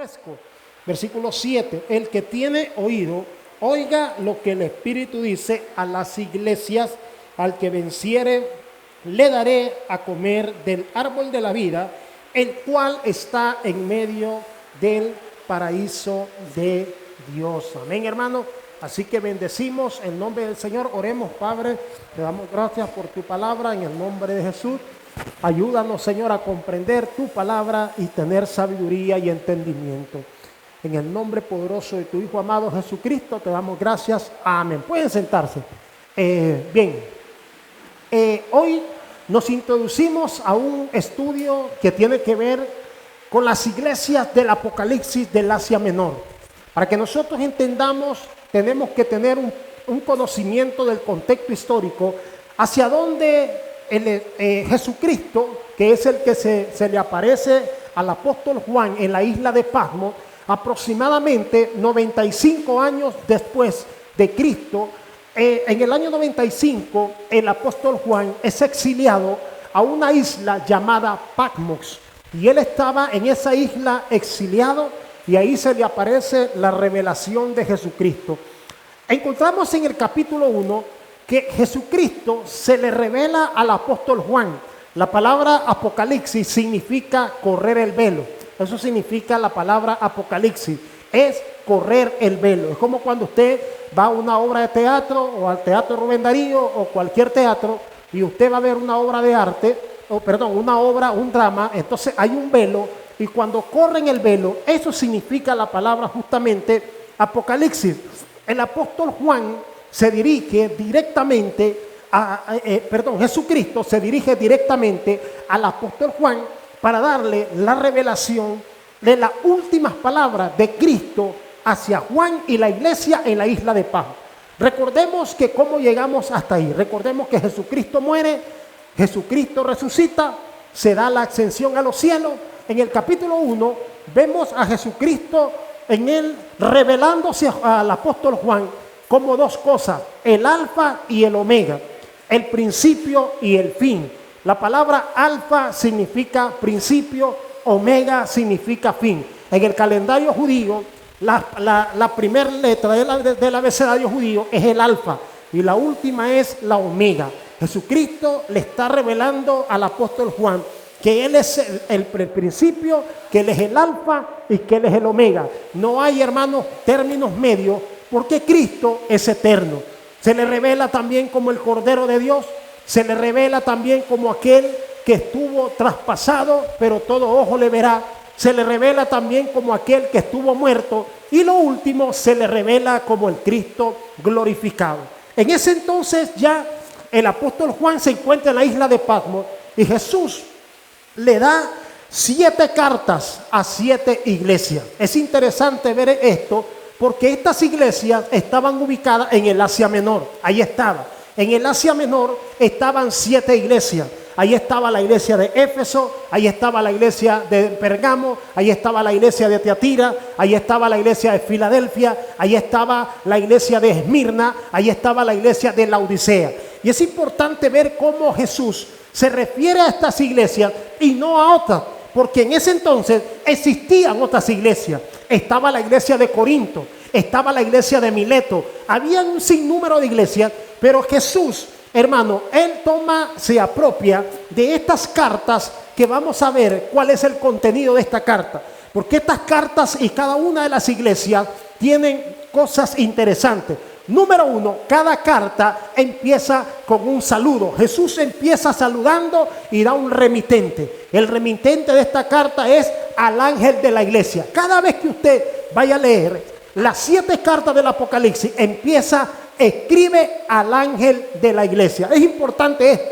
fresco. Versículo 7, el que tiene oído, oiga lo que el Espíritu dice a las iglesias, al que venciere, le daré a comer del árbol de la vida, el cual está en medio del paraíso de Dios. Amén, hermano. Así que bendecimos en nombre del Señor. Oremos, Padre, te damos gracias por tu palabra en el nombre de Jesús. Ayúdanos, Señor, a comprender tu palabra y tener sabiduría y entendimiento. En el nombre poderoso de tu Hijo amado Jesucristo te damos gracias. Amén. Pueden sentarse. Hoy nos introducimos a un estudio que tiene que ver con las iglesias del Apocalipsis del Asia Menor. Para que nosotros entendamos, tenemos que tener un conocimiento del contexto histórico hacia donde Jesucristo, que es el que se le aparece al apóstol Juan en la isla de Patmos, aproximadamente 95 años después de Cristo. En el año 95, el apóstol Juan es exiliado a una isla llamada Patmos. Y él estaba en esa isla exiliado y ahí se le aparece la revelación de Jesucristo. Encontramos en el capítulo 1 que Jesucristo se le revela al apóstol Juan. La palabra Apocalipsis significa correr el velo. Eso significa la palabra Apocalipsis. Es correr el velo. Es como cuando usted va a una obra de teatro o al Teatro Rubén Darío o cualquier teatro y usted va a ver una obra de arte, un drama, entonces hay un velo y cuando corren el velo, eso significa la palabra justamente Apocalipsis. El apóstol Juan se dirige directamente Jesucristo se dirige directamente al apóstol Juan para darle la revelación de las últimas palabras de Cristo hacia Juan y la iglesia en la isla de Patmos. Recordemos que cómo llegamos hasta ahí. Recordemos que Jesucristo muere, Jesucristo resucita, se da la ascensión a los cielos. En el capítulo 1 vemos a Jesucristo en él revelándose al apóstol Juan como dos cosas, el alfa y el omega, el principio y el fin. La palabra alfa significa principio, omega significa fin. En el calendario judío, la primera letra del abecedario judío es el alfa y la última es la omega. Jesucristo le está revelando al apóstol Juan que Él es el principio, que Él es el alfa y que Él es el omega. No hay, hermanos, términos medios porque Cristo es eterno. Se le revela también como el Cordero de Dios, se le revela también como aquel que estuvo traspasado, pero todo ojo le verá. Se le revela también como aquel que estuvo muerto. Y lo último, se le revela como el Cristo glorificado. En ese entonces ya el apóstol Juan se encuentra en la isla de Patmos y Jesús le da 7 cartas a 7 iglesias. Es interesante ver esto porque estas iglesias estaban ubicadas en el Asia Menor. Ahí estaba. En el Asia Menor estaban 7 iglesias. Ahí estaba la iglesia de Éfeso, ahí estaba la iglesia de Pergamo, ahí estaba la iglesia de Tiatira, ahí estaba la iglesia de Filadelfia, ahí estaba la iglesia de Esmirna, ahí estaba la iglesia de Laodicea. Y es importante ver cómo Jesús se refiere a estas iglesias y no a otras, porque en ese entonces existían otras iglesias. Estaba la iglesia de Corinto, estaba la iglesia de Mileto, había un sinnúmero de iglesias, pero Jesús, hermano, Él se apropia de estas cartas que vamos a ver cuál es el contenido de esta carta. Porque estas cartas y cada una de las iglesias tienen cosas interesantes. Número 1, cada carta empieza con un saludo. Jesús empieza saludando y da un remitente. El remitente de esta carta es al ángel de la iglesia. Cada vez que usted vaya a leer las 7 cartas del Apocalipsis, escribe al ángel de la iglesia. Es importante esto,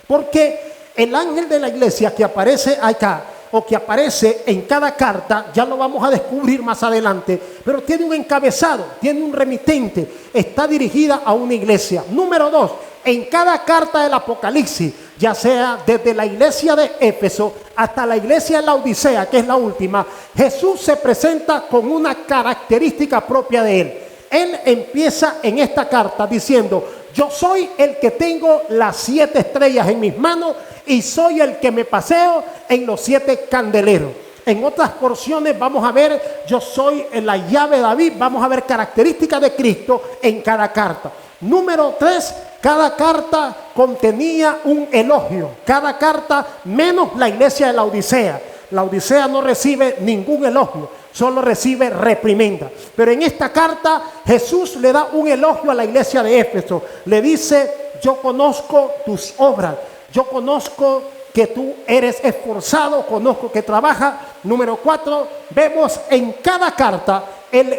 porque el ángel de la iglesia que aparece acá o que aparece en cada carta, ya lo vamos a descubrir más adelante, pero tiene un encabezado, tiene un remitente, está dirigida a una iglesia. Número 2, en cada carta del Apocalipsis, ya sea desde la iglesia de Éfeso hasta la iglesia de Laodicea, que es la última, Jesús se presenta con una característica propia de Él. Él empieza en esta carta diciendo: yo soy el que tengo las 7 estrellas en mis manos y soy el que me paseo en los 7 candeleros. En otras porciones vamos a ver, yo soy la llave de David, vamos a ver características de Cristo en cada carta. Número 3, cada carta contenía un elogio, cada carta menos la iglesia de la Odisea. La Odisea no recibe ningún elogio, solo recibe reprimenda. Pero en esta carta Jesús le da un elogio a la iglesia de Éfeso. Le dice, yo conozco tus obras, yo conozco que tú eres esforzado, conozco que trabajas. Número 4, vemos en cada carta el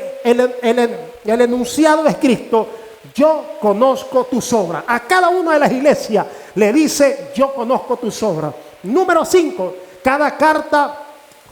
enunciado escrito, yo conozco tus obras. A cada una de las iglesias le dice, yo conozco tus obras. Número 5, cada carta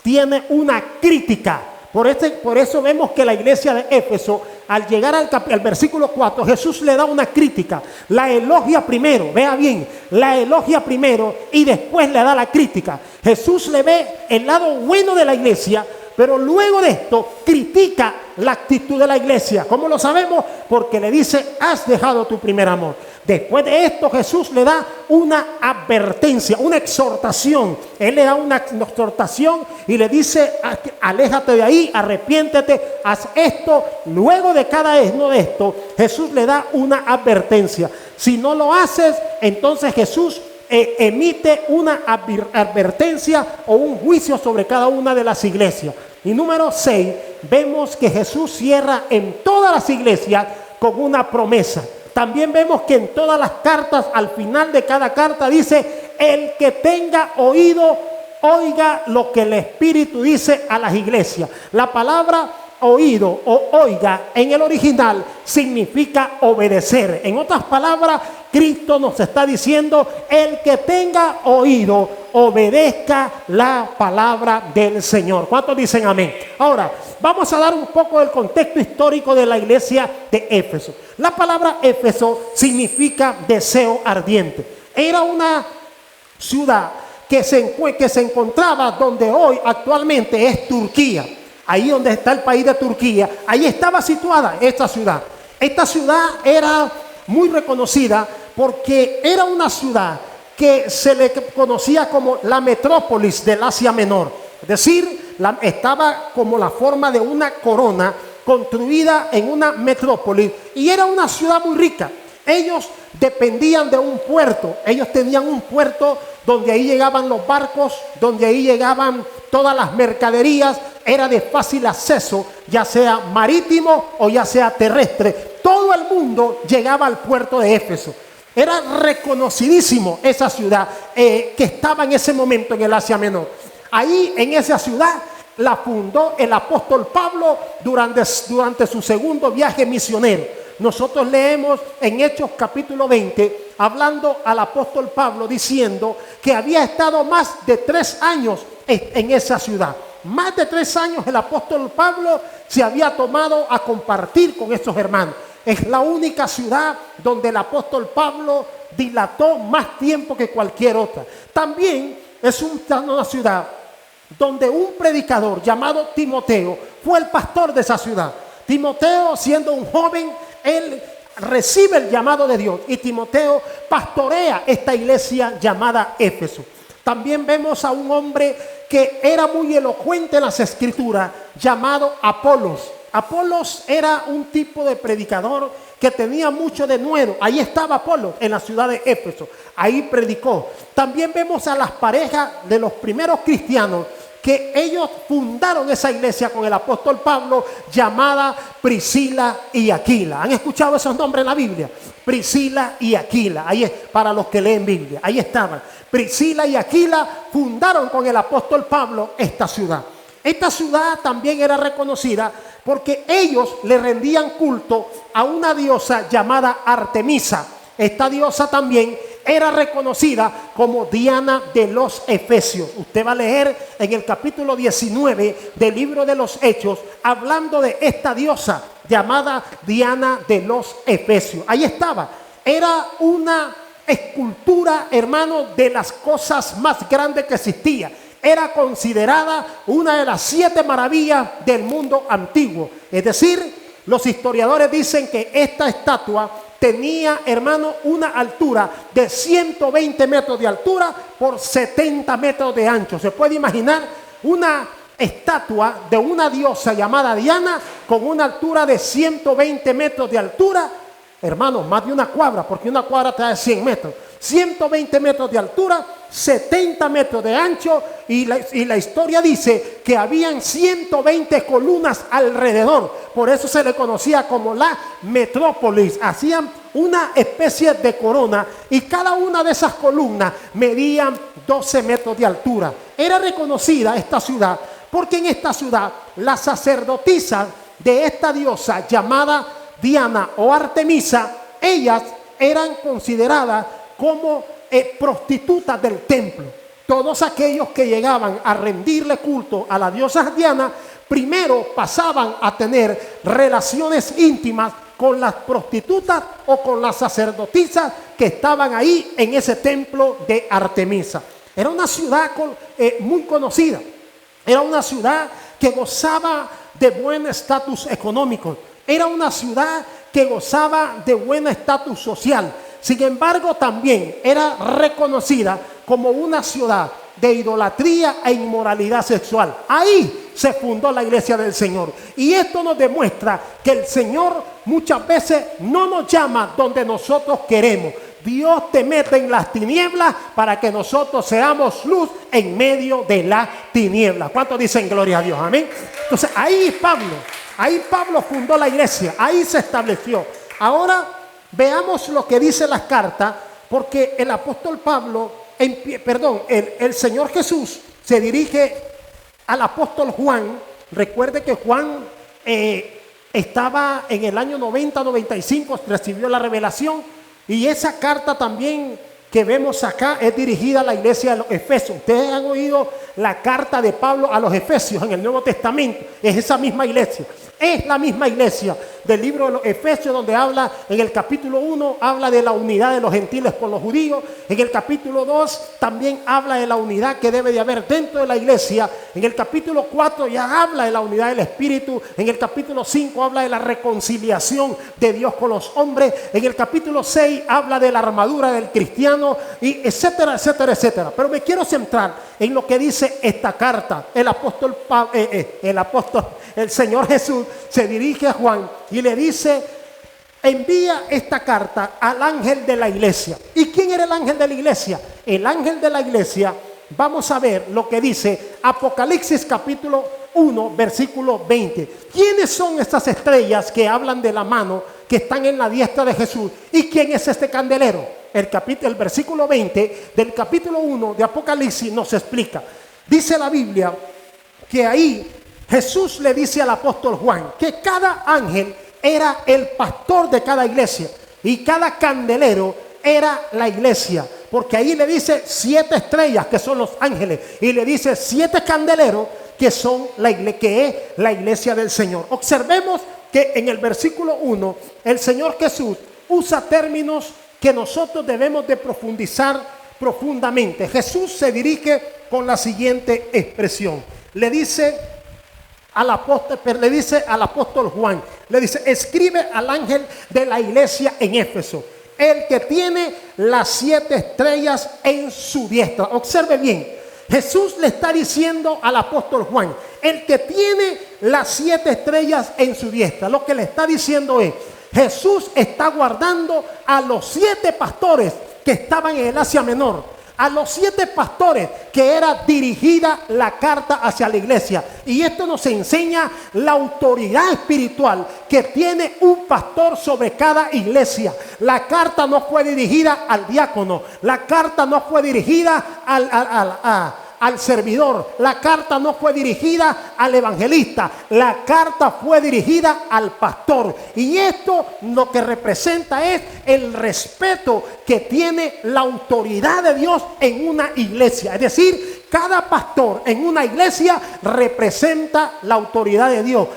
tiene una crítica. Por eso vemos que la iglesia de Éfeso, al llegar al versículo 4, Jesús le da una crítica. La elogia primero, vea bien, la elogia primero y después le da la crítica. Jesús le ve el lado bueno de la iglesia, pero luego de esto critica la actitud de la iglesia. ¿Cómo lo sabemos? Porque le dice, has dejado tu primer amor. Después de esto Jesús le da una advertencia, una exhortación. Él le da una exhortación y le dice, aléjate de ahí, arrepiéntete, haz esto. Luego de cada uno de esto, Jesús le da una advertencia. Si no lo haces, entonces Jesús emite una advertencia o un juicio sobre cada una de las iglesias. Y número 6, vemos que Jesús cierra en todas las iglesias con una promesa. También vemos que en todas las cartas, al final de cada carta dice, el que tenga oído, oiga lo que el Espíritu dice a las iglesias. La palabra oído o oiga en el original significa obedecer. En otras palabras, Cristo nos está diciendo, el que tenga oído, obedezca la palabra del Señor. ¿Cuántos dicen amén? Ahora, vamos a dar un poco del contexto histórico de la iglesia de Éfeso. La palabra Éfeso significa deseo ardiente. Era una ciudad que se encontraba donde hoy actualmente es Turquía. Ahí donde está el país de Turquía, ahí estaba situada esta ciudad. Esta ciudad era muy reconocida porque era una ciudad que se le conocía como la metrópolis del Asia Menor. Es decir, estaba como la forma de una corona construida en una metrópolis y era una ciudad muy rica. Ellos dependían de un puerto, ellos tenían un puerto donde ahí llegaban los barcos, donde ahí llegaban todas las mercaderías, era de fácil acceso, ya sea marítimo o ya sea terrestre. Todo el mundo llegaba al puerto de Éfeso. Era reconocidísimo esa ciudad que estaba en ese momento en el Asia Menor. Ahí en esa ciudad la fundó el apóstol Pablo durante su segundo viaje misionero. Nosotros leemos en Hechos capítulo 20, hablando al apóstol Pablo diciendo que había estado más de 3 años en esa ciudad. Más de 3 años el apóstol Pablo se había tomado a compartir con estos hermanos. Es la única ciudad donde el apóstol Pablo dilató más tiempo que cualquier otra. También es una ciudad donde un predicador llamado Timoteo fue el pastor de esa ciudad. Timoteo, siendo un joven, él recibe el llamado de Dios y Timoteo pastorea esta iglesia llamada Éfeso. También vemos a un hombre que era muy elocuente en las escrituras, llamado Apolos. Apolos era un tipo de predicador que tenía mucho denuedo. Ahí estaba Apolos en la ciudad de Éfeso. Ahí predicó. También vemos a las parejas de los primeros cristianos que ellos fundaron esa iglesia con el apóstol Pablo, llamada Priscila y Aquila. ¿Han escuchado esos nombres en la Biblia? Priscila y Aquila. Ahí es para los que leen Biblia. Ahí estaban. Priscila y Aquila fundaron con el apóstol Pablo esta ciudad. Esta ciudad también era reconocida porque ellos le rendían culto a una diosa llamada Artemisa. Esta diosa también era reconocida como Diana de los Efesios. Usted va a leer en el capítulo 19 del libro de los Hechos, hablando de esta diosa llamada Diana de los Efesios. Ahí estaba. Era una escultura, hermano, de las cosas más grandes que existía. Era considerada una de las 7 maravillas del mundo antiguo. Es decir, los historiadores dicen que esta estatua tenía, hermano, una altura de 120 metros de altura por 70 metros de ancho. Se puede imaginar una estatua de una diosa llamada Diana con una altura de 120 metros de altura. Hermanos, más de una cuadra, porque una cuadra trae 100 metros. 120 metros de altura, 70 metros de ancho, y la historia dice que habían 120 columnas alrededor. Por eso se le conocía como la metrópolis. Hacían una especie de corona y cada una de esas columnas medían 12 metros de altura. Era reconocida esta ciudad porque en esta ciudad las sacerdotisas de esta diosa llamada Diana o Artemisa, ellas eran consideradas como prostitutas del templo. Todos aquellos que llegaban a rendirle culto a la diosa Diana, primero pasaban a tener relaciones íntimas con las prostitutas o con las sacerdotisas que estaban ahí en ese templo de Artemisa. Era una ciudad muy conocida. Era una ciudad que gozaba de buen estatus económico. Era una ciudad que gozaba de buen estatus social. Sin embargo, también era reconocida como una ciudad de idolatría e inmoralidad sexual. Ahí se fundó la iglesia del Señor. Y esto nos demuestra que el Señor muchas veces no nos llama donde nosotros queremos. Dios te mete en las tinieblas para que nosotros seamos luz en medio de las tinieblas. ¿Cuántos dicen gloria a Dios? Amén. Entonces ahí Pablo fundó la iglesia. Ahí se estableció. Ahora veamos lo que dice las cartas, porque el apóstol Pablo, el Señor Jesús se dirige al apóstol Juan. Recuerde que Juan estaba en el año 90-95, recibió la revelación, y esa carta también que vemos acá es dirigida a la iglesia de los Efesios. Ustedes han oído la carta de Pablo a los Efesios en el Nuevo Testamento. Es esa misma iglesia. Es la misma iglesia del libro de los Efesios, donde habla en el capítulo 1, habla de la unidad de los gentiles con los judíos. En el capítulo 2 también habla de la unidad que debe de haber dentro de la iglesia. En el capítulo 4 ya habla de la unidad del Espíritu. En el capítulo 5 habla de la reconciliación de Dios con los hombres. En el capítulo 6 habla de la armadura del cristiano, y etcétera, etcétera, etcétera. Pero me quiero centrar en lo que dice esta carta. El Señor Jesús se dirige a Juan y le dice: envía esta carta al ángel de la iglesia. ¿Y quién era el ángel de la iglesia? El ángel de la iglesia, vamos a ver lo que dice Apocalipsis capítulo 1, versículo 20. ¿Quiénes son estas estrellas que hablan de la mano que están en la diestra de Jesús? ¿Y quién es este candelero? El versículo 20 del capítulo 1 de Apocalipsis nos explica. Dice la Biblia que ahí Jesús le dice al apóstol Juan que cada ángel era el pastor de cada iglesia y cada candelero era la iglesia, porque ahí le dice 7 estrellas que son los ángeles y le dice 7 candeleros que son que es la iglesia del Señor. Observemos que en el versículo 1 el Señor Jesús usa términos que nosotros debemos de profundizar profundamente. Jesús se dirige con la siguiente expresión. Le dice al apóstol Juan, le dice: escribe al ángel de la iglesia en Éfeso, el que tiene las 7 estrellas en su diestra. Observe bien, Jesús le está diciendo al apóstol Juan, el que tiene las 7 estrellas en su diestra. Lo que le está diciendo es: Jesús está guardando a los 7 pastores que estaban en el Asia Menor, a los 7 pastores que era dirigida la carta hacia la iglesia. Y esto nos enseña la autoridad espiritual que tiene un pastor sobre cada iglesia. La carta no fue dirigida al diácono, la carta no fue dirigida al servidor, la carta no fue dirigida al evangelista, la carta fue dirigida al pastor. Y esto lo que representa es el respeto que tiene la autoridad de Dios en una iglesia. Es decir, cada pastor en una iglesia representa la autoridad de Dios.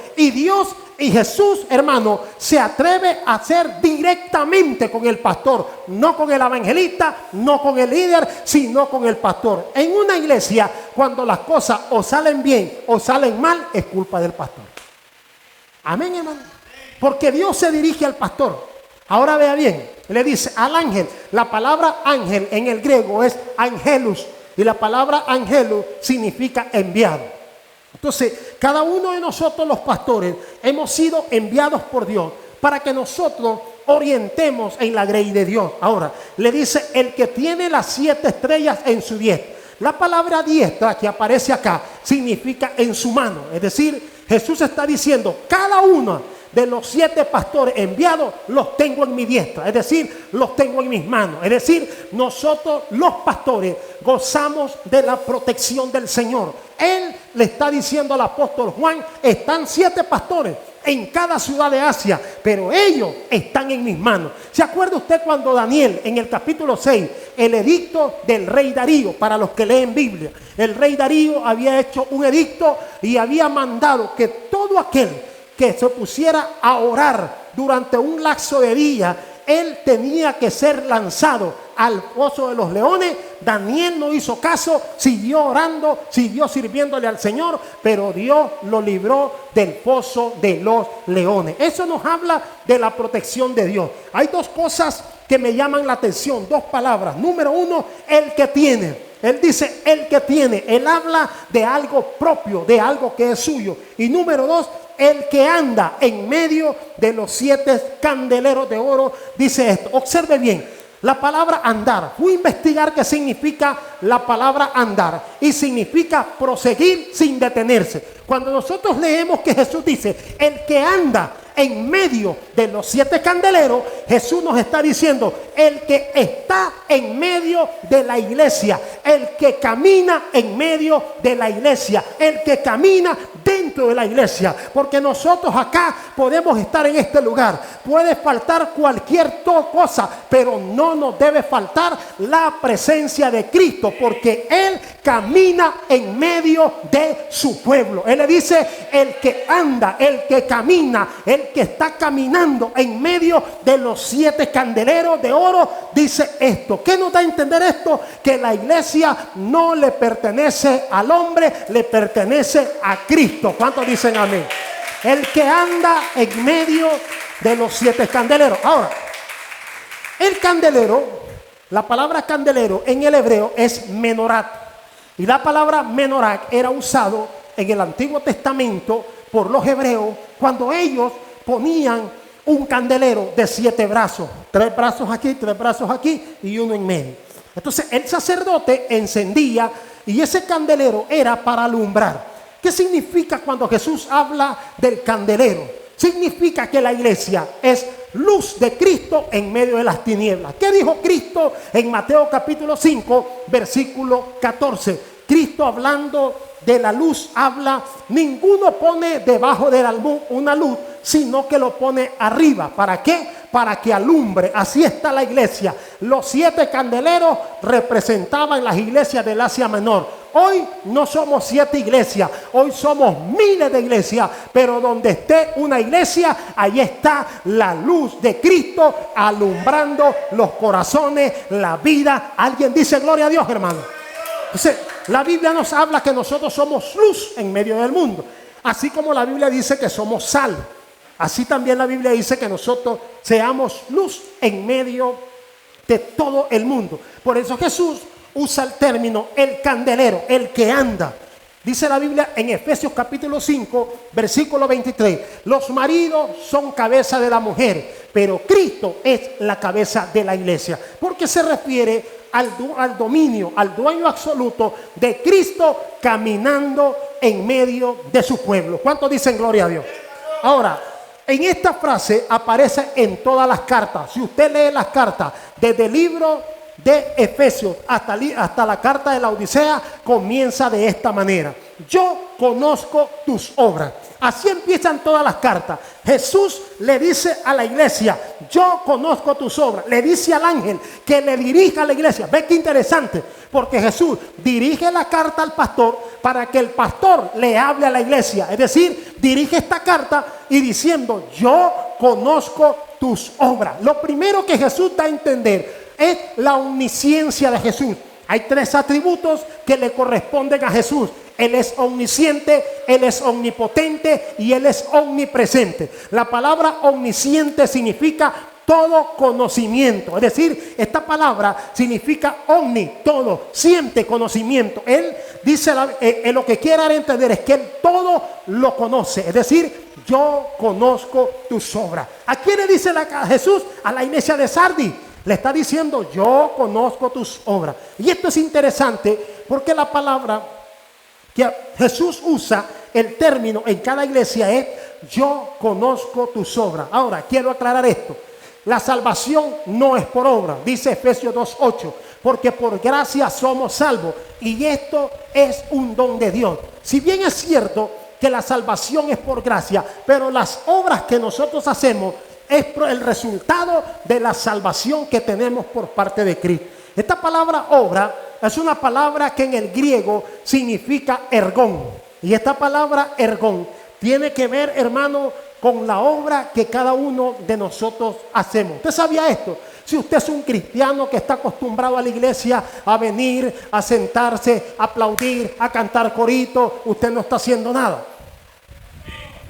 Y Jesús, hermano, se atreve a hacer directamente con el pastor, no con el evangelista, no con el líder, sino con el pastor. En una iglesia, cuando las cosas o salen bien o salen mal, es culpa del pastor. Amén, hermano. Porque Dios se dirige al pastor. Ahora vea bien, le dice al ángel. La palabra ángel en el griego es angelus, y la palabra angelus significa enviado. Entonces, cada uno de nosotros los pastores hemos sido enviados por Dios para que nosotros orientemos en la grey de Dios. Ahora, le dice el que tiene las 7 estrellas en su diestra. La palabra diestra que aparece acá significa en su mano. Es decir, Jesús está diciendo, cada uno de los 7 pastores enviados los tengo en mi diestra. Es decir, los tengo en mis manos. Es decir, nosotros los pastores gozamos de la protección del Señor. Él le está diciendo al apóstol Juan, están 7 pastores en cada ciudad de Asia, pero ellos están en mis manos. ¿Se acuerda usted cuando Daniel, en el capítulo 6, el edicto del rey Darío, para los que leen Biblia, el rey Darío había hecho un edicto y había mandado que todo aquel que se pusiera a orar durante un lapso de día, él tenía que ser lanzado al foso de los leones? Daniel no hizo caso, siguió orando, siguió sirviéndole al Señor, pero Dios lo libró del foso de los leones. Eso nos habla de la protección de Dios. Hay 2 cosas que me llaman la atención, 2 palabras. Número 1, el que tiene. Él dice el que tiene. Él habla de algo propio, de algo que es suyo. Y número 2, el que anda en medio de los 7 candeleros de oro. Dice esto, observe bien. La palabra andar, fui a investigar qué significa la palabra andar, y significa proseguir sin detenerse. Cuando nosotros leemos que Jesús dice, el que anda en medio de los 7 candeleros, Jesús nos está diciendo, el que está en medio de la iglesia, el que camina en medio de la iglesia, el que camina dentro de la iglesia. Porque nosotros acá podemos estar en este lugar, puede faltar cualquier cosa, pero no nos debe faltar la presencia de Cristo, porque Él camina en medio de su pueblo. Él le dice, el que anda, el que camina, el que está caminando en medio de los 7 candeleros de oro, dice esto. ¿Qué nos da a entender esto? Que la iglesia no le pertenece al hombre, le pertenece a Cristo. ¿Cuántos dicen amén? El que anda en medio de los 7 candeleros. Ahora, el candelero, la palabra candelero en el hebreo es menorá. Y la palabra menorá era usado en el Antiguo Testamento por los hebreos cuando ellos ponían un candelero de 7 brazos. 3 brazos aquí, 3 brazos aquí y uno en medio. Entonces el sacerdote encendía y ese candelero era para alumbrar. ¿Qué significa cuando Jesús habla del candelero? Significa que la iglesia es luz de Cristo en medio de las tinieblas. ¿Qué dijo Cristo en Mateo capítulo 5, versículo 14? Cristo, hablando de la luz, habla, ninguno pone debajo del almud una luz, sino que lo pone arriba. ¿Para qué? Para que alumbre. Así está la iglesia. Los 7 candeleros representaban las iglesias del Asia Menor. Hoy no somos 7 iglesias, hoy somos miles de iglesias, pero donde esté una iglesia, ahí está la luz de Cristo alumbrando los corazones, la vida. Alguien dice gloria a Dios, hermano. Entonces, la Biblia nos habla que nosotros somos luz en medio del mundo, así como la Biblia dice que somos sal. Así también la Biblia dice que nosotros seamos luz en medio de todo el mundo. Por eso Jesús usa el término el candelero, el que anda. Dice la Biblia en Efesios capítulo 5, versículo 23, los maridos son cabeza de la mujer, pero Cristo es la cabeza de la iglesia. Porque se refiere al dominio, al dueño absoluto de Cristo caminando en medio de su pueblo. ¿Cuántos dicen gloria a Dios? Ahora, en esta frase aparece en todas las cartas. Si usted lee las cartas desde el libro de Efesios hasta la carta de la Odisea, comienza de esta manera: yo conozco tus obras. Así empiezan todas las cartas. Jesús le dice a la iglesia: yo conozco tus obras. Le dice al ángel que le dirija a la iglesia. Ve qué interesante, porque Jesús dirige la carta al pastor para que el pastor le hable a la iglesia. Es decir, dirige esta carta y diciendo: yo conozco tus obras. Lo primero que Jesús da a entender es la omnisciencia de Jesús. Hay 3 atributos que le corresponden a Jesús. Él es omnisciente, Él es omnipotente y Él es omnipresente. La palabra omnisciente significa todo conocimiento. Es decir, esta palabra significa omni, todo, siente conocimiento. Él dice, lo que quiere dar a entender es que Él todo lo conoce. Es decir, yo conozco tus obras. ¿A quién le dice Jesús? A la iglesia de Sardis. Le está diciendo, yo conozco tus obras. Y esto es interesante porque la palabra que Jesús usa, el término en cada iglesia es, yo conozco tus obras. Ahora, quiero aclarar esto. La salvación no es por obra, dice Efesios 2:8, porque por gracia somos salvos y esto es un don de Dios. Si bien es cierto que la salvación es por gracia, pero las obras que nosotros hacemos es el resultado de la salvación que tenemos por parte de Cristo. Esta palabra obra es una palabra que en el griego significa ergón, y esta palabra ergón tiene que ver, hermano, con la obra que cada uno de nosotros hacemos. ¿Usted sabía esto? Si usted es un cristiano que está acostumbrado a la iglesia a venir, a sentarse, a aplaudir, a cantar corito, usted no está haciendo nada.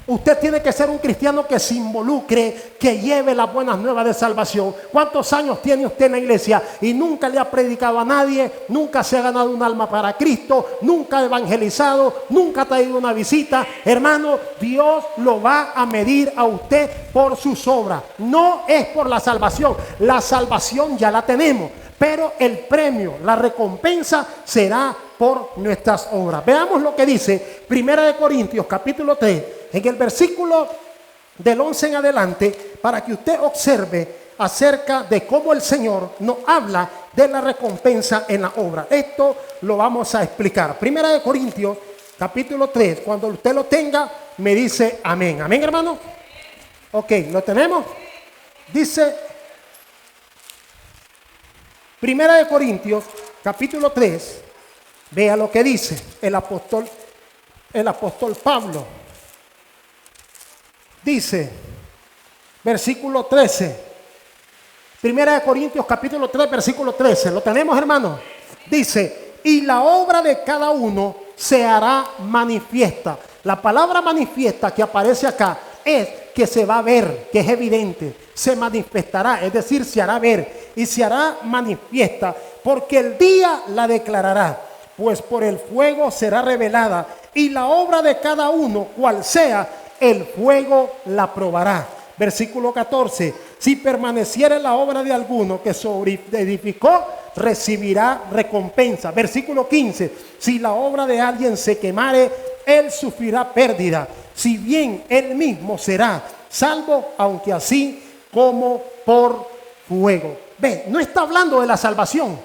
Usted tiene que ser un cristiano que se involucre, que lleve las buenas nuevas de salvación. ¿Cuántos años tiene usted en la iglesia y nunca le ha predicado a nadie? Nunca se ha ganado un alma para Cristo, nunca ha evangelizado, nunca ha traído una visita. Hermano, Dios lo va a medir a usted por sus obras. No es por la salvación. La salvación ya la tenemos, pero el premio, la recompensa será por nuestras obras. Veamos lo que dice 1 Corintios capítulo 3, en el versículo del 11 en adelante, para que usted observe acerca de cómo el Señor nos habla de la recompensa en la obra. Esto lo vamos a explicar. 1 Corintios capítulo 3, cuando usted lo tenga, me dice amén. Amén, hermano. Ok, ¿lo tenemos? Dice 1 Corintios capítulo 3, vea lo que dice el apóstol Pablo. Dice, versículo 13, 1 Corintios capítulo 3, versículo 13, ¿lo tenemos, hermano? Dice, y la obra de cada uno se hará manifiesta. La palabra manifiesta que aparece acá es que se va a ver, que es evidente, se manifestará, es decir, se hará ver y se hará manifiesta, porque el día la declarará, pues por el fuego será revelada, y la obra de cada uno, cual sea, el fuego la probará. Versículo 14, si permaneciere la obra de alguno que sobre edificó, recibirá recompensa. Versículo 15, si la obra de alguien se quemare, él sufrirá pérdida, si bien él mismo será salvo, aunque así como por fuego. Ve, no está hablando de la salvación.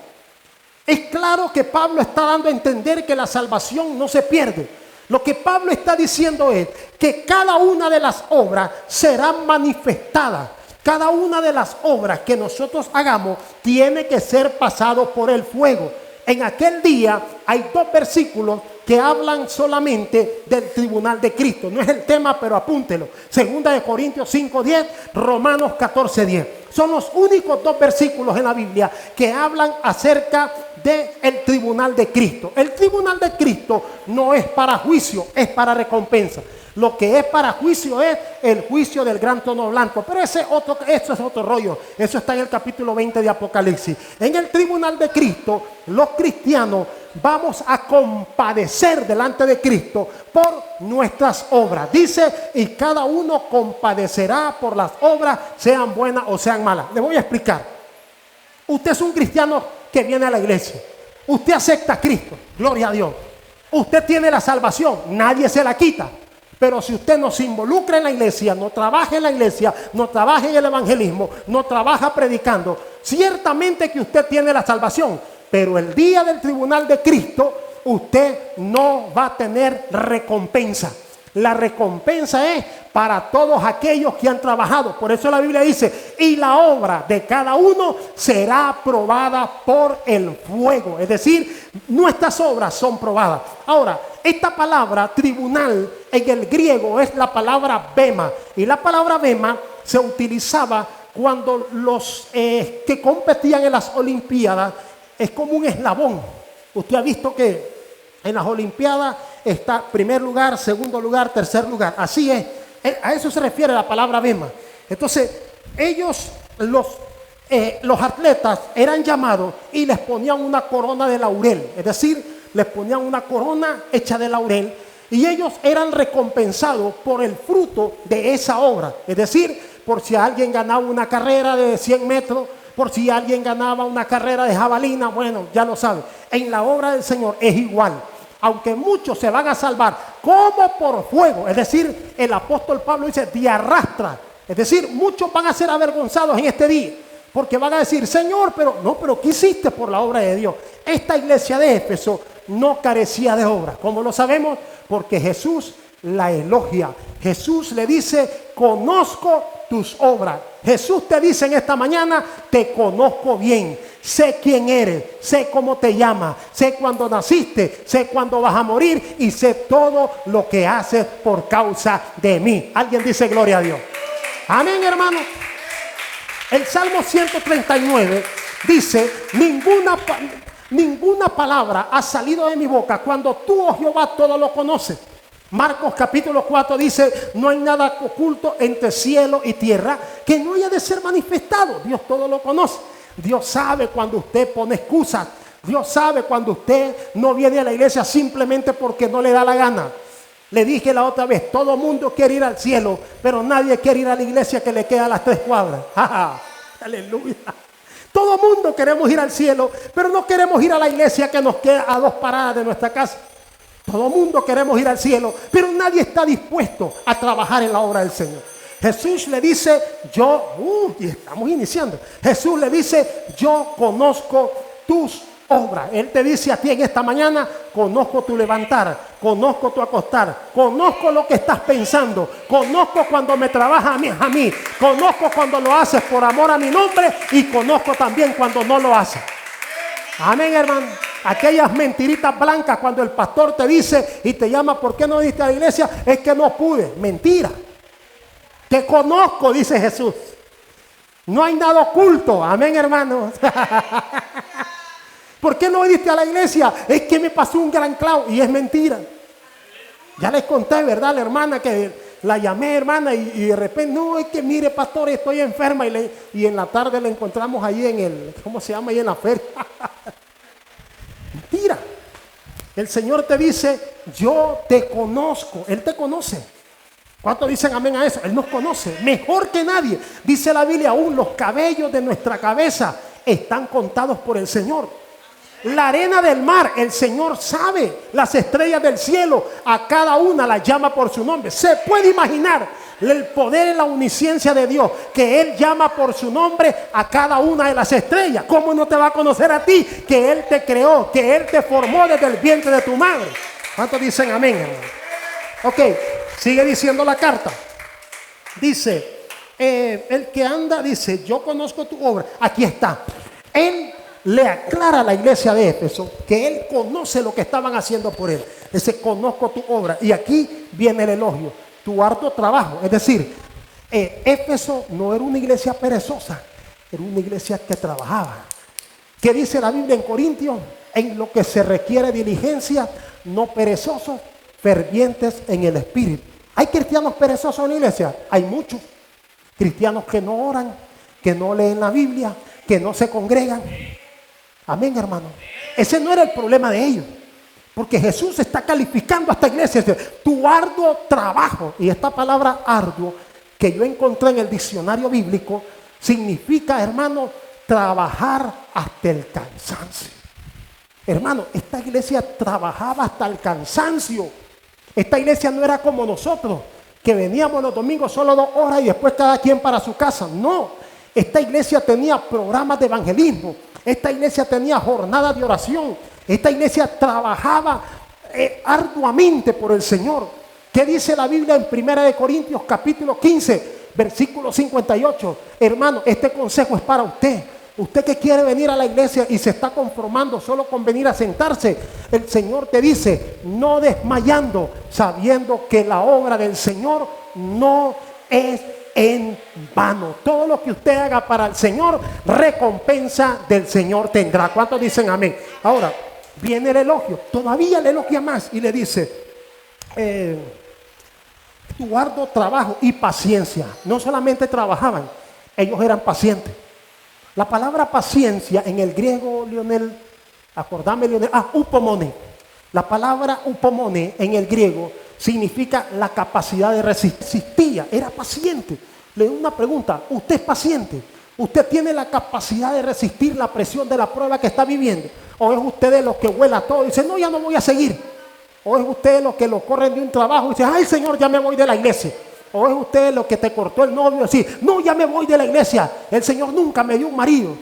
Es claro que Pablo está dando a entender que la salvación no se pierde. Lo que Pablo está diciendo es que cada una de las obras será manifestada. Cada una de las obras que nosotros hagamos tiene que ser pasado por el fuego. En aquel día hay dos versículos que hablan solamente del tribunal de Cristo. No es el tema, pero apúntelo. 2 Corintios 5:10, Romanos 14:10. Son los únicos dos versículos en la Biblia que hablan acerca del tribunal de Cristo. El tribunal de Cristo no es para juicio, es para recompensa. Lo que es para juicio es el juicio del gran trono blanco. Pero eso es otro rollo. Eso está en el capítulo 20 de Apocalipsis. En el tribunal de Cristo, los cristianos vamos a compadecer delante de Cristo por nuestras obras. Dice, y cada uno compadecerá por las obras, sean buenas o sean malas. Le voy a explicar. Usted es un cristiano que viene a la iglesia. Usted acepta a Cristo. Gloria a Dios. Usted tiene la salvación. Nadie se la quita. Pero si usted no se involucra en la iglesia, no trabaja en la iglesia, no trabaja en el evangelismo, no trabaja predicando, ciertamente que usted tiene la salvación, pero el día del tribunal de Cristo, usted no va a tener recompensa. La recompensa es para todos aquellos que han trabajado. Por eso la Biblia dice, y la obra de cada uno será probada por el fuego. Es decir, nuestras obras son probadas. Ahora, esta palabra tribunal en el griego es la palabra bema. Y la palabra bema se utilizaba cuando los que competían en las Olimpiadas, es como un eslabón. Usted ha visto que en las Olimpiadas está primer lugar, segundo lugar, tercer lugar. Así es. A eso se refiere la palabra bema. Entonces, ellos los atletas eran llamados y les ponían una corona de laurel, es decir, les ponían una corona hecha de laurel y ellos eran recompensados por el fruto de esa obra, es decir, por si alguien ganaba una carrera de 100 metros, por si alguien ganaba una carrera de jabalina, bueno, ya lo saben, en la obra del Señor es igual. Aunque muchos se van a salvar como por fuego, es decir, el apóstol Pablo dice de arrastra, es decir, muchos van a ser avergonzados en este día, porque van a decir, Señor, pero ¿qué hiciste por la obra de Dios? Esta iglesia de Éfeso no carecía de obra. ¿Cómo lo sabemos? Porque Jesús la elogia. Jesús le dice, conozco tus obras. Jesús te dice en esta mañana, te conozco bien, sé quién eres, sé cómo te llamas, sé cuándo naciste, sé cuándo vas a morir y sé todo lo que haces por causa de mí. Alguien dice gloria a Dios. Amén, hermano. El Salmo 139 dice, ninguna palabra ha salido de mi boca cuando tú, oh Jehová, todo lo conoces. Marcos capítulo 4 dice, no hay nada oculto entre cielo y tierra que no haya de ser manifestado. Dios todo lo conoce. Dios sabe cuando usted pone excusas. Dios sabe cuando usted no viene a la iglesia simplemente porque no le da la gana. Le dije la otra vez, todo mundo quiere ir al cielo, pero nadie quiere ir a la iglesia que le queda a las 3 cuadras. Aleluya. Todo mundo queremos ir al cielo, pero no queremos ir a la iglesia que nos queda a 2 paradas de nuestra casa. Todo mundo queremos ir al cielo, pero nadie está dispuesto a trabajar en la obra del Señor. Jesús le dice, y estamos iniciando. Jesús le dice, yo conozco tus obras. Él te dice a ti en esta mañana, conozco tu levantar, conozco tu acostar, conozco lo que estás pensando, conozco cuando me trabajas a mí, conozco cuando lo haces por amor a mi nombre y conozco también cuando no lo haces. Amén, hermano. Aquellas mentiritas blancas cuando el pastor te dice y te llama, ¿por qué no viniste a la iglesia? Es que no pude. Mentira. Te conozco, dice Jesús. No hay nada oculto. Amén, hermano. ¿Por qué no viniste a la iglesia? Es que me pasó un gran clavo. Y es mentira. Ya les conté, ¿verdad? La hermana que la llamé, hermana, y de repente, no, es que mire, pastor, estoy enferma. Y en la tarde la encontramos ahí en el, ¿cómo se llama? Ahí en la feria. Mentira. El Señor te dice, yo te conozco. Él te conoce. ¿Cuántos dicen amén a eso? Él nos conoce mejor que nadie. Dice la Biblia, aún los cabellos de nuestra cabeza están contados por el Señor. La arena del mar, el Señor sabe. Las estrellas del cielo, a cada una las llama por su nombre. Se puede imaginar el poder y la omnisciencia de Dios, que Él llama por su nombre a cada una de las estrellas. ¿Cómo no te va a conocer a ti? Que Él te creó, que Él te formó desde el vientre de tu madre. ¿Cuántos dicen amén, hermano? Ok, sigue diciendo la carta. Dice, el que anda, dice, yo conozco tu obra. Aquí está. Él le aclara a la iglesia de Éfeso que Él conoce lo que estaban haciendo por Él. Dice, conozco tu obra. Y aquí viene el elogio. Tu harto trabajo. Es decir, Éfeso no era una iglesia perezosa, era una iglesia que trabajaba. ¿Qué dice la Biblia en Corintios? En lo que se requiere diligencia, no perezosos, fervientes en el espíritu. ¿Hay cristianos perezosos en la iglesia? Hay muchos. Cristianos que no oran, que no leen la Biblia, que no se congregan. Amén, hermano. Ese no era el problema de ellos. Porque Jesús está calificando a esta iglesia. Tu arduo trabajo. Y esta palabra arduo que yo encontré en el diccionario bíblico significa, hermano, trabajar hasta el cansancio. Hermano, esta iglesia trabajaba hasta el cansancio. Esta iglesia no era como nosotros, que veníamos los domingos solo 2 horas y después cada quien para su casa. No, esta iglesia tenía programas de evangelismo. Esta iglesia tenía jornadas de oración. Esta iglesia trabajaba arduamente por el Señor. ¿Qué dice la Biblia en 1 Corintios capítulo 15, versículo 58? Hermano, este consejo es para usted. Usted que quiere venir a la iglesia y se está conformando solo con venir a sentarse, el Señor te dice, no desmayando, sabiendo que la obra del Señor no es en vano. Todo lo que usted haga para el Señor, recompensa del Señor tendrá. ¿Cuántos dicen amén? Ahora, viene el elogio. Todavía le elogia más y le dice, tu arduo trabajo y paciencia. No solamente trabajaban, Ellos eran pacientes. La palabra paciencia en el griego, Lionel, acordame, Lionel, upomone. La palabra upomone en el griego significa la capacidad de resistir. Era paciente. Le doy una pregunta, ¿usted es paciente? ¿Usted tiene la capacidad de resistir la presión de la prueba que está viviendo? ¿O es usted de los que vuela todo y dice, no, ya no voy a seguir? ¿O es usted de los que lo corren de un trabajo y dice, ay Señor, ya me voy de la iglesia? ¿O es usted de los que te cortó el novio y dice, no, ya me voy de la iglesia? El Señor nunca me dio un marido.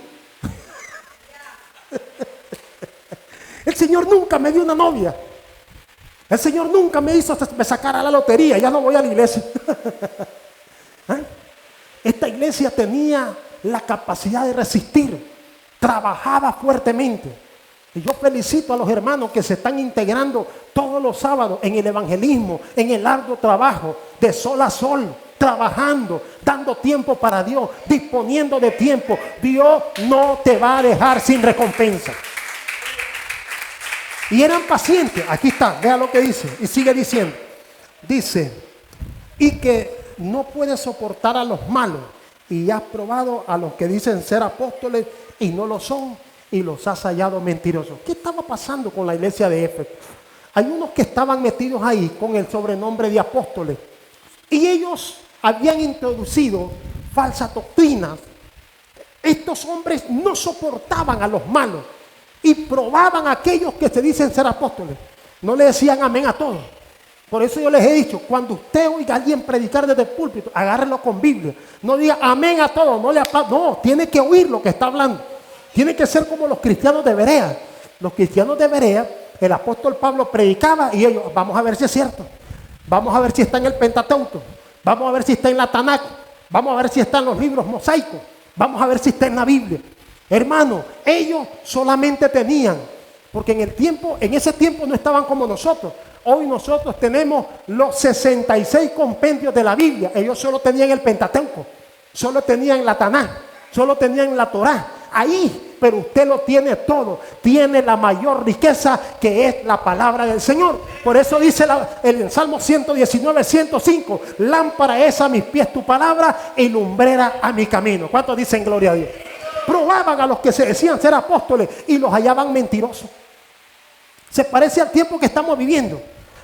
El Señor nunca me dio una novia. El Señor nunca me hizo me sacar a la lotería, ya no voy a la iglesia. Esta iglesia tenía la capacidad de resistir, trabajaba fuertemente. Y yo felicito a los hermanos que se están integrando todos los sábados en el evangelismo, en el arduo trabajo, de sol a sol, trabajando, dando tiempo para Dios, disponiendo de tiempo. Dios no te va a dejar sin recompensa. Y eran pacientes. Aquí está, vea lo que dice. Y sigue diciendo. Dice, y que no puedes soportar a los malos. Y has probado a los que dicen ser apóstoles y no lo son. Y los has hallado mentirosos. ¿Qué estaba pasando con la iglesia de Éfeso? Hay unos que estaban metidos ahí con el sobrenombre de apóstoles. Y ellos habían introducido falsas doctrinas. Estos hombres no soportaban a los malos. Y probaban a aquellos que se dicen ser apóstoles. No le decían amén a todos. Por eso yo les he dicho, cuando usted oiga a alguien predicar desde el púlpito, agárrelo con Biblia. No diga amén a todos. No, tiene que oír lo que está hablando. Tiene que ser como los cristianos de Berea. Los cristianos de Berea, el apóstol Pablo predicaba y ellos, vamos a ver si es cierto. Vamos a ver si está en el Pentateuco. Vamos a ver si está en la Tanakh. Vamos a ver si está en los libros mosaicos. Vamos a ver si está en la Biblia. Hermano, ellos solamente tenían, porque en ese tiempo no estaban como nosotros. Hoy nosotros tenemos los 66 compendios de la Biblia. Ellos solo tenían el Pentateuco, solo tenían la Tanakh, solo tenían la Torá. Ahí, pero usted lo tiene todo. Tiene la mayor riqueza que es la palabra del Señor. Por eso dice el Salmo 119, 105, lámpara es a mis pies tu palabra y lumbrera a mi camino. ¿Cuántos dicen gloria a Dios? Probaban a los que se decían ser apóstoles y los hallaban mentirosos. Se parece al tiempo que estamos viviendo.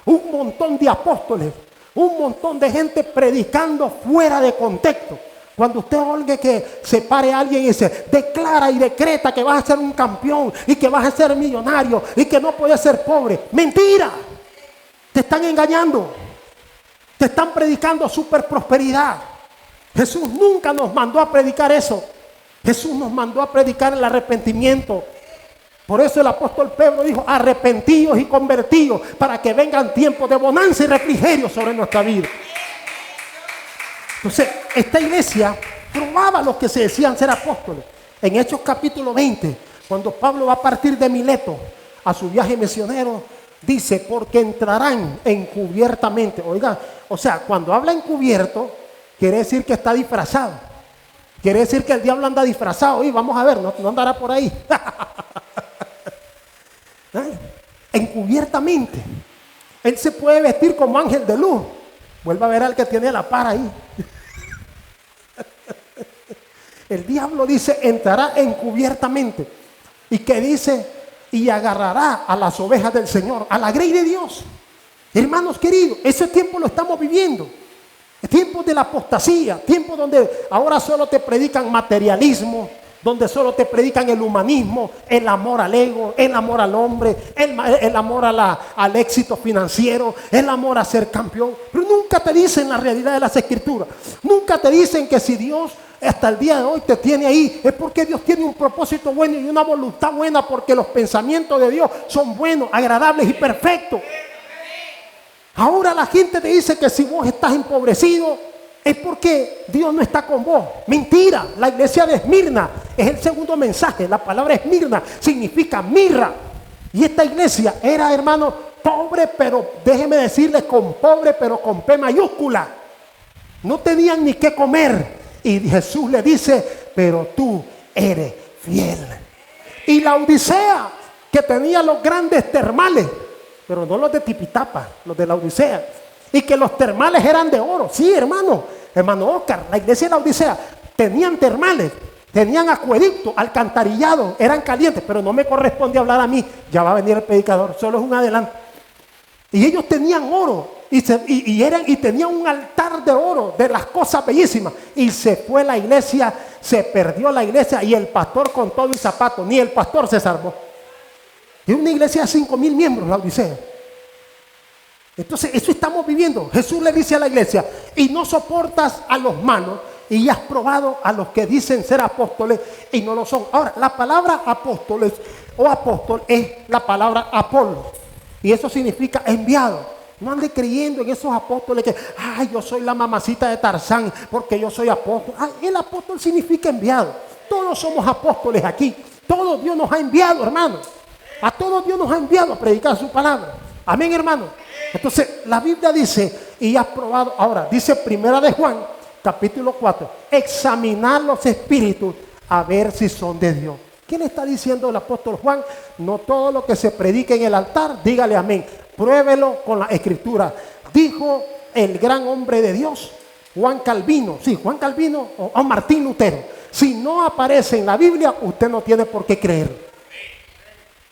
Un montón de apóstoles, un montón de gente predicando fuera de contexto. Cuando usted oiga que se pare alguien y dice, declara y decreta que vas a ser un campeón y que vas a ser millonario y que no puedes ser pobre. ¡Mentira! Te están engañando. Te están predicando super prosperidad. Jesús nunca nos mandó a predicar eso. Jesús nos mandó a predicar el arrepentimiento. Por eso el apóstol Pedro dijo, arrepentíos y convertíos para que vengan tiempos de bonanza y refrigerio sobre nuestra vida. Entonces, esta iglesia probaba a los que se decían ser apóstoles. En Hechos capítulo 20, cuando Pablo va a partir de Mileto a su viaje misionero, dice, porque entrarán encubiertamente. Oiga, o sea, cuando habla encubierto, quiere decir que está disfrazado. Quiere decir que el diablo anda disfrazado. Y vamos a ver, no andará por ahí. Encubiertamente. Él se puede vestir como ángel de luz. Vuelva a ver al que tiene la par ahí. El diablo dice, entrará encubiertamente. ¿Y qué dice? Y agarrará a las ovejas del Señor, a la grey de Dios. Hermanos queridos, ese tiempo lo estamos viviendo. Tiempos de la apostasía, tiempos donde ahora solo te predican materialismo, donde solo te predican el humanismo, el amor al ego, el amor al hombre, el amor al éxito financiero, el amor a ser campeón. Pero nunca te dicen la realidad de las Escrituras. Nunca te dicen que si Dios hasta el día de hoy te tiene ahí, es porque Dios tiene un propósito bueno y una voluntad buena, porque los pensamientos de Dios son buenos, agradables y perfectos. Ahora la gente te dice que si vos estás empobrecido es porque Dios no está con vos. Mentira. La iglesia de Esmirna es el segundo mensaje. La palabra Esmirna significa mirra. Y esta iglesia era, hermano, pobre, pero déjeme decirles, con pobre, pero con P mayúscula. No tenían ni qué comer. Y Jesús le dice, pero tú eres fiel. Y la Odisea, que tenía los grandes termales, pero no los de Tipitapa, los de la Odisea. Y que los termales eran de oro. Sí, hermano Oscar, la iglesia de la Odisea tenían termales, tenían acueducto, alcantarillado, eran calientes, pero no me corresponde hablar a mí, ya va a venir el predicador, solo es un adelanto. Y ellos tenían oro y tenían un altar de oro, de las cosas bellísimas. Y se fue la iglesia, se perdió la iglesia y el pastor con todo y zapato, ni el pastor se salvó. Y una iglesia de 5,000 miembros, la Odisea. Entonces, eso estamos viviendo. Jesús le dice a la iglesia, y no soportas a los malos, y has probado a los que dicen ser apóstoles y no lo son. Ahora, la palabra apóstoles o apóstol es la palabra Apolo. Y eso significa enviado. No ande creyendo en esos apóstoles que, ay, yo soy la mamacita de Tarzán porque yo soy apóstol. Ay, el apóstol significa enviado. Todos somos apóstoles aquí. Todos Dios nos ha enviado, hermano. A todos Dios nos ha enviado a predicar su palabra. Amén, hermano. Entonces, la Biblia dice, y has probado, ahora, dice Primera de Juan, capítulo 4, examinar los espíritus a ver si son de Dios. ¿Qué le está diciendo el apóstol Juan? No todo lo que se predique en el altar, dígale amén. Pruébelo con la escritura. Dijo el gran hombre de Dios, Juan Calvino. Sí, Juan Calvino o Martín Lutero. Si no aparece en la Biblia, usted no tiene por qué creer.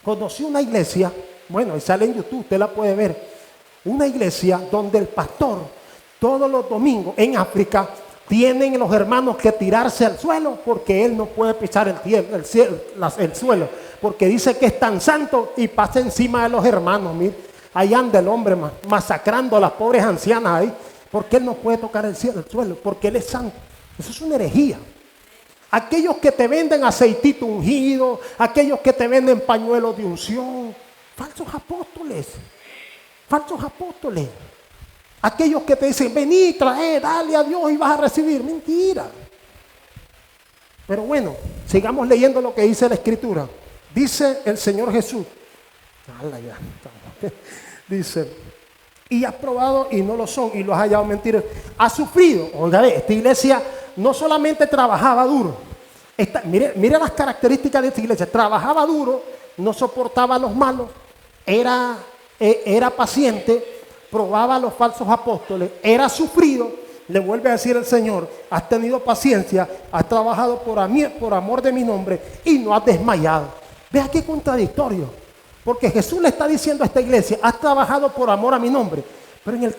Conocí una iglesia, bueno, y sale en YouTube, usted la puede ver. Una iglesia donde el pastor, todos los domingos en África, tienen los hermanos que tirarse al suelo porque él no puede pisar el suelo, porque dice que es tan santo y pasa encima de los hermanos. Mire, ahí anda el hombre masacrando a las pobres ancianas ahí, porque él no puede tocar el suelo, porque él es santo. Eso es una herejía. Aquellos que te venden aceitito ungido, aquellos que te venden pañuelos de unción, falsos apóstoles, falsos apóstoles. Aquellos que te dicen, vení, trae, dale a Dios y vas a recibir. Mentira. Pero bueno, sigamos leyendo lo que dice la Escritura. Dice el Señor Jesús. Dice, y has probado y no lo son, y los has hallado mentirosos. Has sufrido. Oiga, esta iglesia no solamente trabajaba duro. Mire las características de esta iglesia. Trabajaba duro, no soportaba a los malos, era paciente, probaba a los falsos apóstoles, era sufrido. Le vuelve a decir el Señor, has tenido paciencia, has trabajado por amor de mi nombre y no has desmayado. Vea qué contradictorio, porque Jesús le está diciendo a esta iglesia, has trabajado por amor a mi nombre, pero en el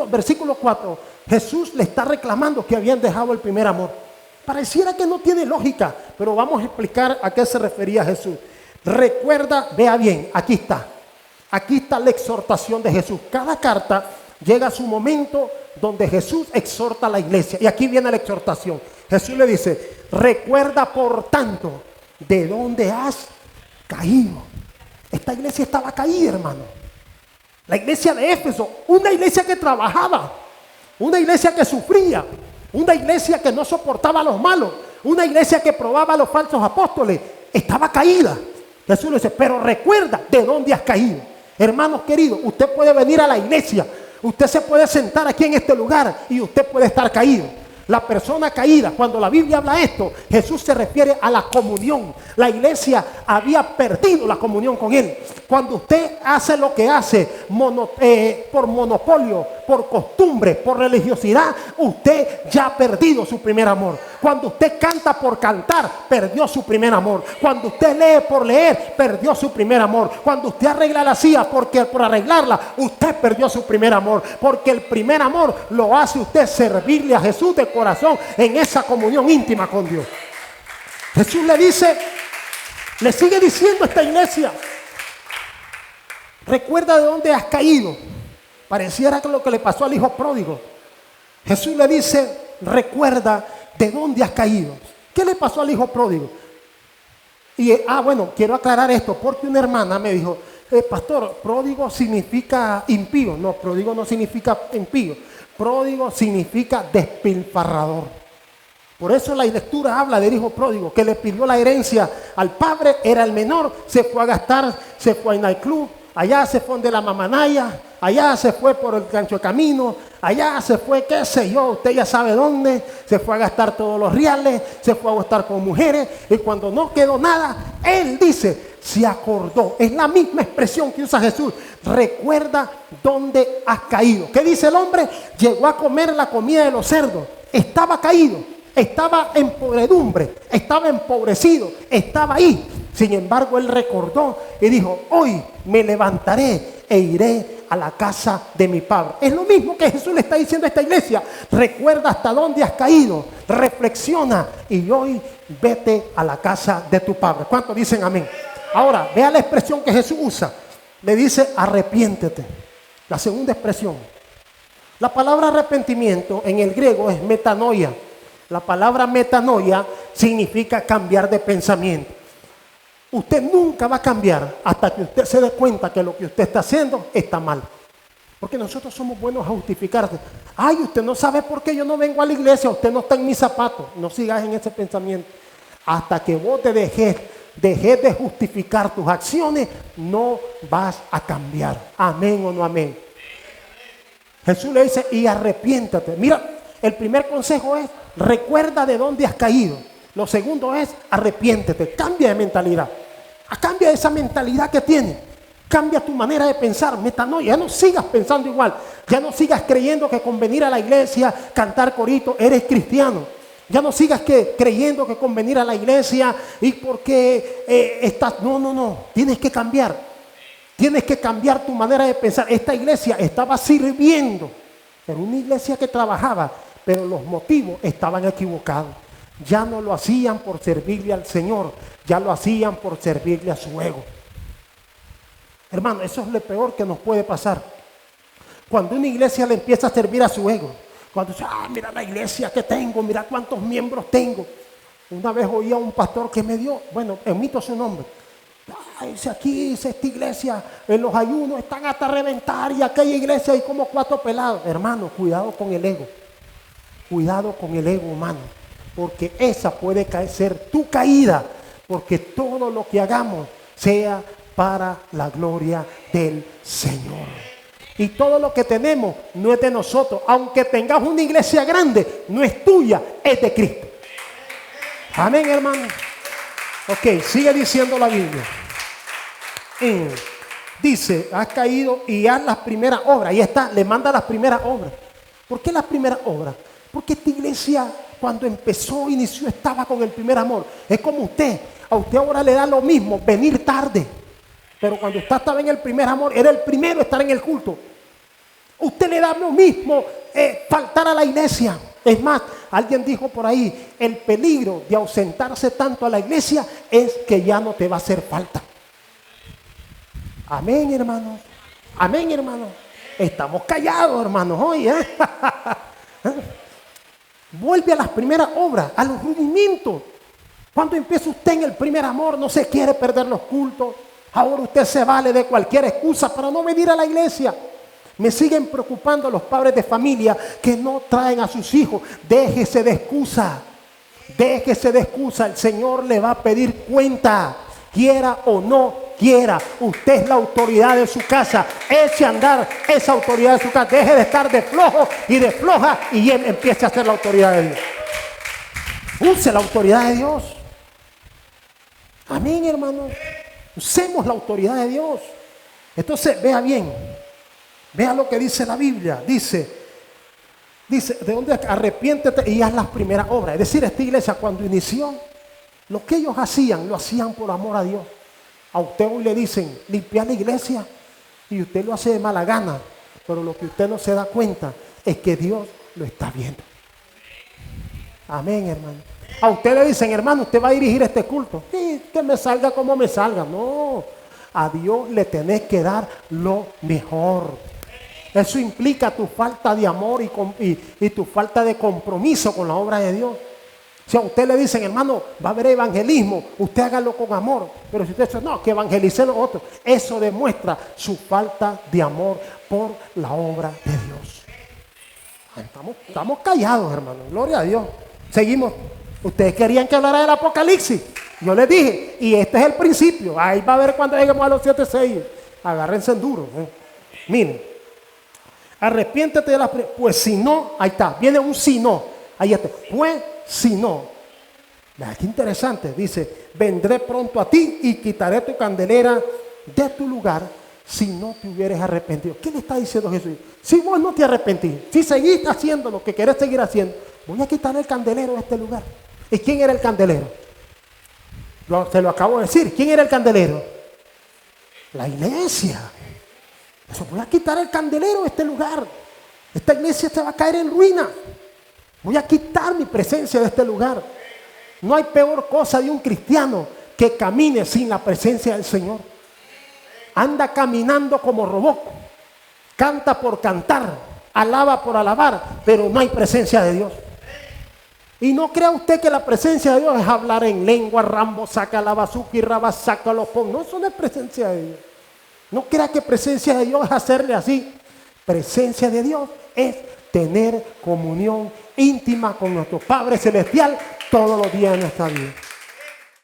versículo 4, Jesús le está reclamando que habían dejado el primer amor. Pareciera que no tiene lógica, pero vamos a explicar a qué se refería Jesús. Recuerda, vea bien, aquí está la exhortación de Jesús. Cada carta llega a su momento donde Jesús exhorta a la iglesia. Y aquí viene la exhortación. Jesús le dice, recuerda por tanto de dónde has caído. Esta iglesia estaba caída, hermano. La iglesia de Éfeso, una iglesia que trabajaba, una iglesia que sufría, una iglesia que no soportaba a los malos, una iglesia que probaba a los falsos apóstoles, estaba caída. Jesús le dice, pero recuerda de dónde has caído. Hermanos queridos, usted puede venir a la iglesia, usted se puede sentar aquí en este lugar y usted puede estar caído. La persona caída, cuando la Biblia habla esto, Jesús se refiere a la comunión. La iglesia había perdido la comunión con Él. Cuando usted hace lo que hace por monopolio, por costumbre, por religiosidad, usted ya ha perdido su primer amor. Cuando usted canta por cantar, perdió su primer amor. Cuando usted lee por leer, perdió su primer amor. Cuando usted arregla la silla por arreglarla, usted perdió su primer amor. Porque el primer amor lo hace usted servirle a Jesús de corazón en esa comunión íntima con Dios. Jesús le sigue diciendo a esta iglesia, recuerda de dónde has caído. Pareciera que lo que le pasó al hijo pródigo. Jesús le dice, recuerda de dónde has caído. ¿Qué le pasó al hijo pródigo? Y bueno, quiero aclarar esto porque una hermana me dijo, pastor, pródigo significa impío. No, pródigo no significa impío. Pródigo significa despilfarrador. Por eso la lectura habla del hijo pródigo, que le pidió la herencia al padre, era el menor, se fue a gastar, se fue al nightclub, allá se fue de la mamanaya, allá se fue por el gancho de camino, allá se fue, qué sé yo, usted ya sabe dónde, se fue a gastar todos los reales, se fue a gastar con mujeres, y cuando no quedó nada, él dice, se acordó. Es la misma expresión que usa Jesús. Recuerda dónde has caído. ¿Qué dice el hombre? Llegó a comer la comida de los cerdos. Estaba caído, estaba en podredumbre, estaba empobrecido, estaba ahí. Sin embargo, él recordó y dijo, hoy me levantaré e iré a la casa de mi padre. Es lo mismo que Jesús le está diciendo a esta iglesia. Recuerda hasta dónde has caído, reflexiona y hoy vete a la casa de tu padre. ¿Cuántos dicen amén? Ahora, vea la expresión que Jesús usa. Le dice, arrepiéntete. La segunda expresión. La palabra arrepentimiento en el griego es metanoia. La palabra metanoia significa cambiar de pensamiento. Usted nunca va a cambiar hasta que usted se dé cuenta que lo que usted está haciendo está mal. Porque nosotros somos buenos a justificarse. Ay, usted no sabe por qué yo no vengo a la iglesia, usted no está en mis zapatos. No sigas en ese pensamiento. Hasta que vos te dejes de justificar tus acciones, no vas a cambiar. Amén o no amén. Jesús le dice, y arrepiéntate. Mira, el primer consejo es, recuerda de dónde has caído. Lo segundo es, arrepiéntete, cambia de mentalidad. Cambia esa mentalidad que tienes. Cambia tu manera de pensar, metanoia. Ya no sigas pensando igual. Ya no sigas creyendo que con venir a la iglesia, cantar corito, eres cristiano. Ya no sigas creyendo que con venir a la iglesia y porque estás... No. Tienes que cambiar. Tienes que cambiar tu manera de pensar. Esta iglesia estaba sirviendo. Era una iglesia que trabajaba, pero los motivos estaban equivocados. Ya no lo hacían por servirle al Señor, ya lo hacían por servirle a su ego. Hermano, eso es lo peor que nos puede pasar. Cuando una iglesia le empieza a servir a su ego. Cuando dice, mira la iglesia que tengo, mira cuántos miembros tengo. Una vez oí a un pastor que me dio, bueno, omito su nombre. Dice aquí, dice esta iglesia, en los ayunos están hasta reventar y aquella iglesia hay como 4 pelados. Hermano, cuidado con el ego. Cuidado con el ego humano. Porque esa puede ser tu caída, porque todo lo que hagamos sea para la gloria del Señor. Y todo lo que tenemos no es de nosotros, aunque tengas una iglesia grande, no es tuya, es de Cristo. Amén, hermano. Ok, sigue diciendo la Biblia. Dice, has caído y haz las primeras obras. Ahí está, le manda las primeras obras. ¿Por qué las primeras obras? Porque esta iglesia, cuando inició, estaba con el primer amor. Es como usted. A usted ahora le da lo mismo venir tarde. Pero cuando usted estaba en el primer amor, era el primero a estar en el culto. Usted le da lo mismo faltar a la iglesia. Es más, alguien dijo por ahí, el peligro de ausentarse tanto a la iglesia es que ya no te va a hacer falta. Amén, hermanos. Amén, hermanos. Estamos callados, hermanos, hoy. Vuelve a las primeras obras, a los rudimentos. Cuando empieza usted en el primer amor, no se quiere perder los cultos. Ahora usted se vale de cualquier excusa para no venir a la iglesia. Me siguen preocupando los padres de familia que no traen a sus hijos. Déjese de excusa. Déjese de excusa. El Señor le va a pedir cuenta. Quiera o no quiera. Usted es la autoridad de su casa. Eche a andar esa autoridad de su casa. Deje de estar de flojo y de floja y empiece a ser la autoridad de Dios. Use la autoridad de Dios. Amén, hermano. Usemos la autoridad de Dios. Entonces, vea bien. Vea lo que dice la Biblia. Dice, ¿de dónde? Arrepiéntete y haz las primeras obras. Es decir, esta iglesia cuando inició, lo que ellos hacían, lo hacían por amor a Dios. A usted hoy le dicen, limpiar la iglesia, y usted lo hace de mala gana. Pero lo que usted no se da cuenta es que Dios lo está viendo. Amén, hermano. A usted le dicen, hermano, usted va a dirigir este culto. Sí, que me salga como me salga. No, a Dios le tenés que dar lo mejor. Eso implica tu falta de amor y tu falta de compromiso con la obra de Dios. Si a usted le dicen, hermano, va a haber evangelismo, usted hágalo con amor. Pero si usted dice, no, que evangelice los otros, eso demuestra su falta de amor por la obra de Dios. Estamos callados, hermano. Gloria a Dios. Seguimos. Ustedes querían que hablara del Apocalipsis. Yo les dije, y este es el principio. Ahí va a ver cuando lleguemos a los 7 sellos. Agárrense en duro. Miren. Arrepiéntete de la... Pues si no, ahí está. Viene un si no. Ahí está. Pues si no. Qué interesante. Dice, vendré pronto a ti y quitaré tu candelera de tu lugar si no te hubieras arrepentido. ¿Qué le está diciendo Jesús? Si vos no te arrepentís, si seguís haciendo lo que querés seguir haciendo, voy a quitar el candelero de este lugar. ¿Y quién era el candelero? Se lo acabo de decir. ¿Quién era el candelero? La iglesia. Eso, voy a quitar el candelero de este lugar. Esta iglesia se va a caer en ruina. Voy a quitar mi presencia de este lugar. No hay peor cosa de un cristiano que camine sin la presencia del Señor. Anda caminando como robot. Canta por cantar. Alaba por alabar. Pero no hay presencia de Dios. Y no crea usted que la presencia de Dios es hablar en lengua, Rambo saca la bazooka y Rabba saca los pon. No, eso no es presencia de Dios. No crea que presencia de Dios es hacerle así. Presencia de Dios es tener comunión íntima con nuestro Padre Celestial todos los días de nuestra vida.